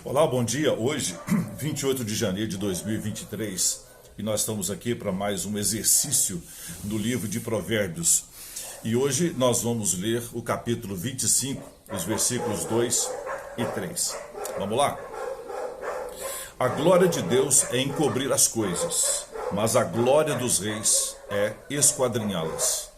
Olá, bom dia. Hoje, 28 de janeiro de 2023, e nós estamos aqui para mais um exercício do livro de Provérbios. E hoje nós vamos ler o capítulo 25, os versículos 2 e 3. Vamos lá? A glória de Deus é encobrir as coisas, mas a glória dos reis é esquadrinhá-las.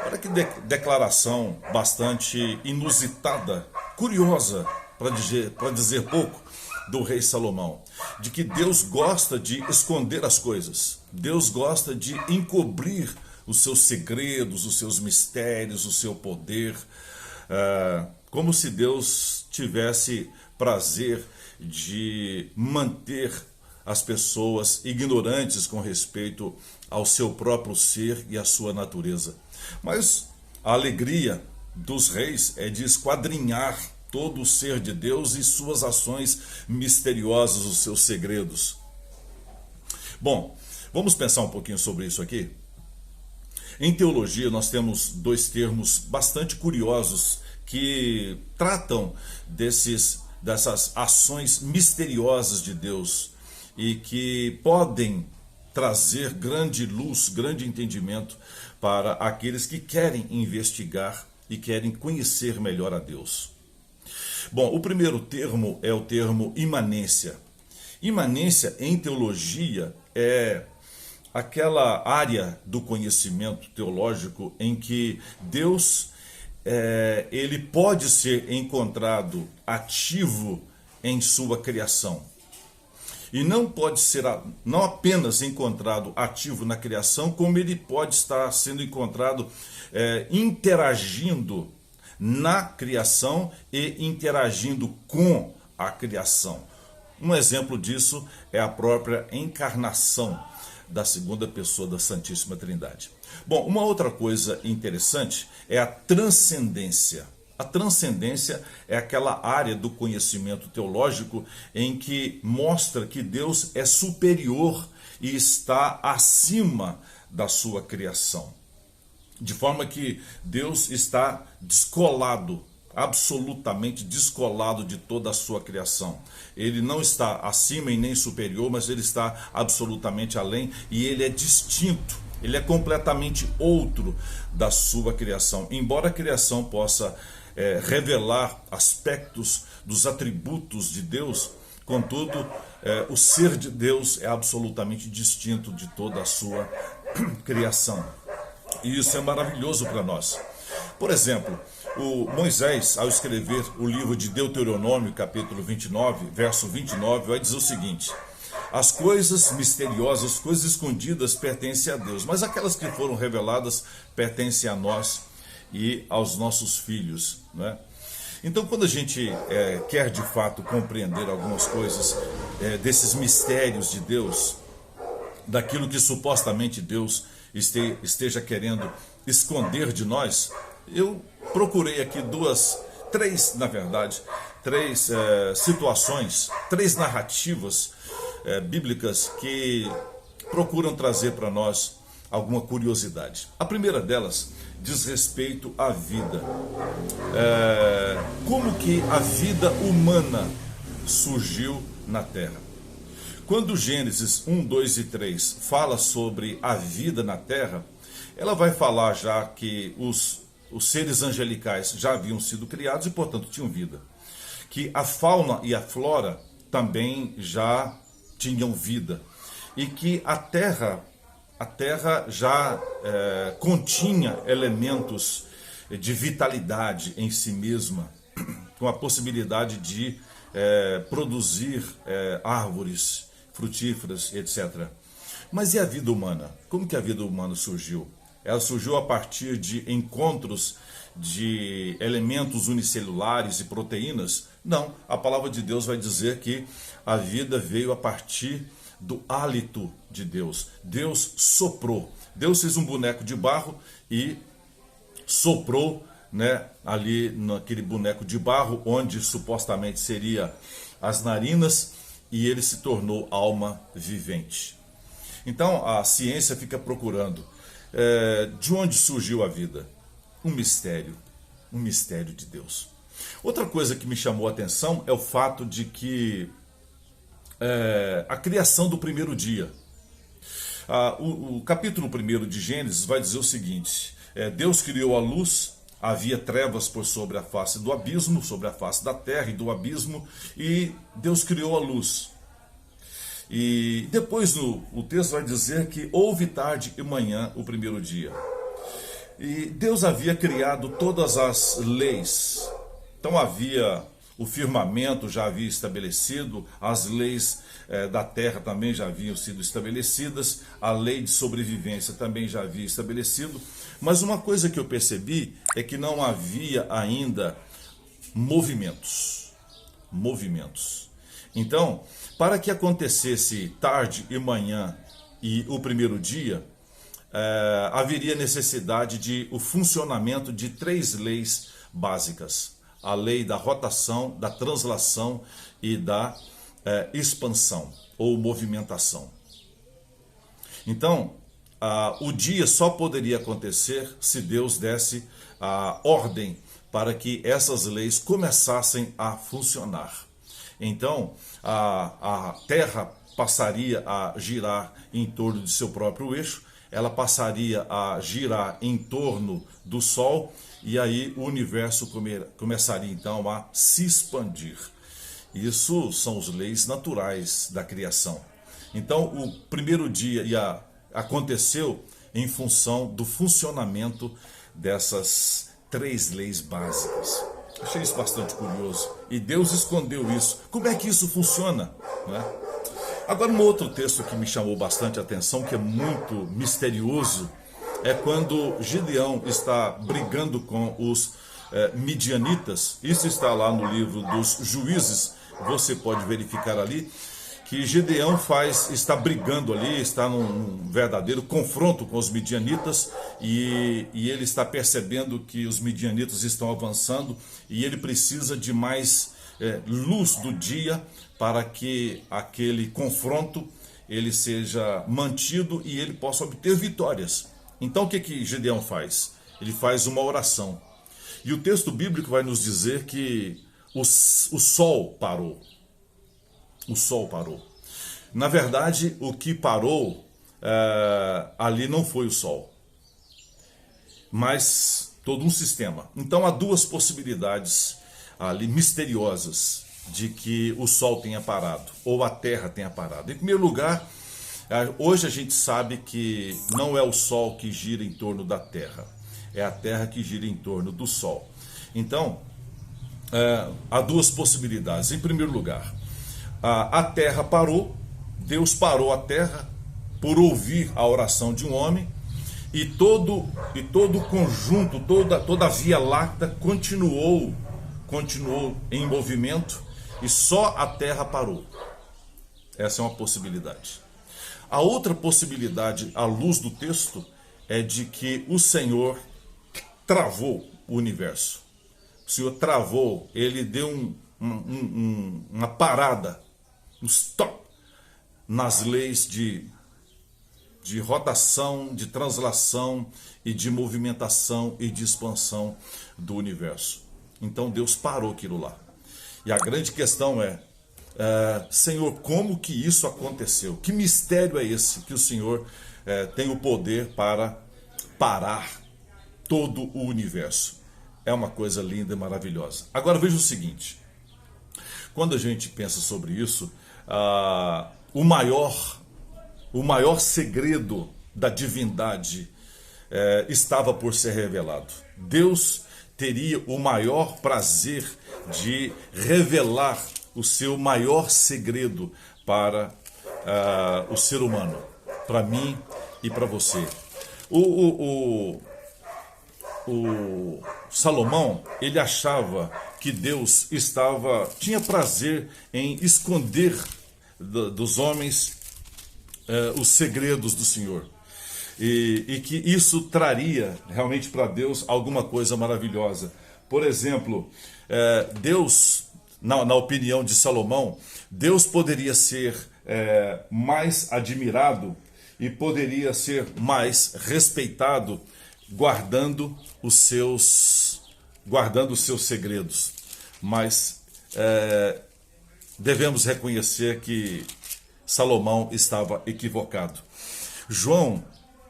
Olha que declaração bastante inusitada, curiosa, para dizer pouco, do rei Salomão, de que Deus gosta de esconder as coisas, Deus gosta de encobrir os seus segredos, os seus mistérios, o seu poder, como se Deus tivesse prazer de manter as pessoas ignorantes com respeito ao seu próprio ser e à sua natureza. Mas a alegria dos reis é de esquadrinhar todo o ser de Deus e suas ações misteriosas, os seus segredos. Bom, vamos pensar um pouquinho sobre isso aqui? Em teologia nós temos dois termos bastante curiosos que tratam dessas ações misteriosas de Deus e que podem trazer grande luz, grande entendimento para aqueles que querem investigar e querem conhecer melhor a Deus. Bom, o primeiro termo é o termo imanência. Imanência em teologia é aquela área do conhecimento teológico em que Deus ele pode ser encontrado ativo em sua criação. E não pode ser não apenas encontrado ativo na criação, como ele pode estar sendo encontrado interagindo na criação e interagindo com a criação. Um exemplo disso é a própria encarnação da segunda pessoa da Santíssima Trindade. Bom, uma outra coisa interessante é a transcendência. A transcendência é aquela área do conhecimento teológico em que mostra que Deus é superior e está acima da sua criação. De forma que Deus está descolado, absolutamente descolado de toda a sua criação. Ele não está acima e nem superior, mas ele está absolutamente além e ele é distinto. Ele é completamente outro da sua criação. Embora a criação possa revelar aspectos dos atributos de Deus, contudo, o ser de Deus é absolutamente distinto de toda a sua criação. E isso é maravilhoso para nós. Por exemplo, o Moisés, ao escrever o livro de Deuteronômio, capítulo 29, verso 29, vai dizer o seguinte: as coisas misteriosas, coisas escondidas pertencem a Deus, mas aquelas que foram reveladas pertencem a nós e aos nossos filhos, né? Então, quando a gente quer de fato compreender algumas coisas desses mistérios de Deus, daquilo que supostamente Deus esteja querendo esconder de nós, eu procurei aqui três situações, três narrativas bíblicas que procuram trazer para nós alguma curiosidade. A primeira delas diz respeito à vida. Como que a vida humana surgiu na Terra? Quando Gênesis 1, 2 e 3 fala sobre a vida na Terra, ela vai falar já que os seres angelicais já haviam sido criados e, portanto, tinham vida. Que a fauna e a flora também já tinham vida. E que a Terra já continha elementos de vitalidade em si mesma, com a possibilidade de produzir árvores frutíferas, etc. Mas e a vida humana? Como que a vida humana surgiu? Ela surgiu a partir de encontros de elementos unicelulares e proteínas? Não, a palavra de Deus vai dizer que a vida veio a partir do hálito de Deus. Deus soprou. Deus fez um boneco de barro e soprou, né, ali naquele boneco de barro, onde supostamente seria as narinas, e ele se tornou alma vivente. Então a ciência fica procurando de onde surgiu a vida. Um mistério de Deus. Outra coisa que me chamou a atenção é o fato de que a criação do primeiro dia. O capítulo 1 de Gênesis vai dizer o seguinte: Deus criou a luz, havia trevas por sobre a face do abismo, sobre a face da terra e do abismo, e Deus criou a luz. E depois o texto vai dizer que houve tarde e manhã o primeiro dia. E Deus havia criado todas as leis. Então havia o firmamento, já havia estabelecido, as leis da terra também já haviam sido estabelecidas, a lei de sobrevivência também já havia estabelecido. Mas uma coisa que eu percebi é que não havia ainda movimentos. Então, para que acontecesse tarde e manhã e o primeiro dia, haveria necessidade de o funcionamento de 3 leis básicas: a lei da rotação, da translação e da expansão ou movimentação. Então, o dia só poderia acontecer se Deus desse a ordem para que essas leis começassem a funcionar. Então, a Terra passaria a girar em torno de seu próprio eixo, ela passaria a girar em torno do Sol, e aí o universo começaria então a se expandir. Isso são as leis naturais da criação. Então, o primeiro dia aconteceu em função do funcionamento dessas 3 leis básicas. Achei isso bastante curioso. E Deus escondeu isso. Como é que isso funciona? Né? Agora, um outro texto que me chamou bastante a atenção, que é muito misterioso, é quando Gideão está brigando com os midianitas. Isso está lá no livro dos Juízes. Você pode verificar ali que Gideão está brigando ali, está num verdadeiro confronto com os midianitas, e ele está percebendo que os midianitas estão avançando e ele precisa de mais luz do dia para que aquele confronto ele seja mantido e ele possa obter vitórias. Então o que Gideão faz? Ele faz uma oração. E o texto bíblico vai nos dizer que o sol parou. O sol parou. Na verdade, o que parou ali não foi o sol, mas todo um sistema. Então há 2 possibilidades ali misteriosas de que o sol tenha parado, ou a terra tenha parado. Em primeiro lugar, hoje a gente sabe que não é o sol que gira em torno da terra, é a terra que gira em torno do sol. Então, há 2 possibilidades. Em primeiro lugar, a terra parou, Deus parou a terra por ouvir a oração de um homem, e todo o conjunto, toda a Via Láctea continuou em movimento, e só a terra parou. Essa é uma possibilidade. A outra possibilidade, à luz do texto, é de que o Senhor travou o universo. O Senhor travou, ele deu uma parada, um stop nas leis de rotação, de translação e de movimentação e de expansão do universo. Então Deus parou aquilo lá. E a grande questão é, Senhor, como que isso aconteceu? Que mistério é esse que o Senhor tem o poder para parar todo o universo? É uma coisa linda e maravilhosa. Agora veja o seguinte, quando a gente pensa sobre isso, o maior segredo da divindade estava por ser revelado. Deus teria o maior prazer de revelar o seu maior segredo para o ser humano, para mim e para você. O Salomão, ele achava que Deus tinha prazer em esconder dos homens os segredos do Senhor. E que isso traria realmente para Deus alguma coisa maravilhosa. Por exemplo, Deus, na opinião de Salomão, Deus poderia ser mais admirado e poderia ser mais respeitado guardando os seus segredos. mas devemos reconhecer que Salomão estava equivocado. João,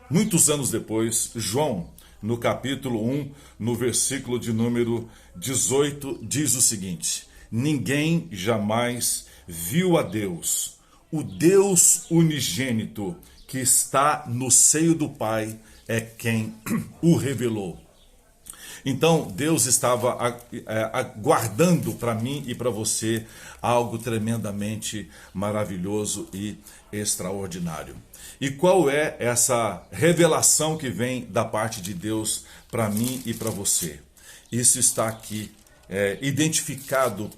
muitos anos depois, João, no capítulo 1, no versículo de número 18, diz o seguinte: ninguém jamais viu a Deus, o Deus unigênito que está no seio do Pai é quem o revelou. Então, Deus estava aguardando para mim e para você algo tremendamente maravilhoso e extraordinário. E qual é essa revelação que vem da parte de Deus para mim e para você? Isso está aqui identificado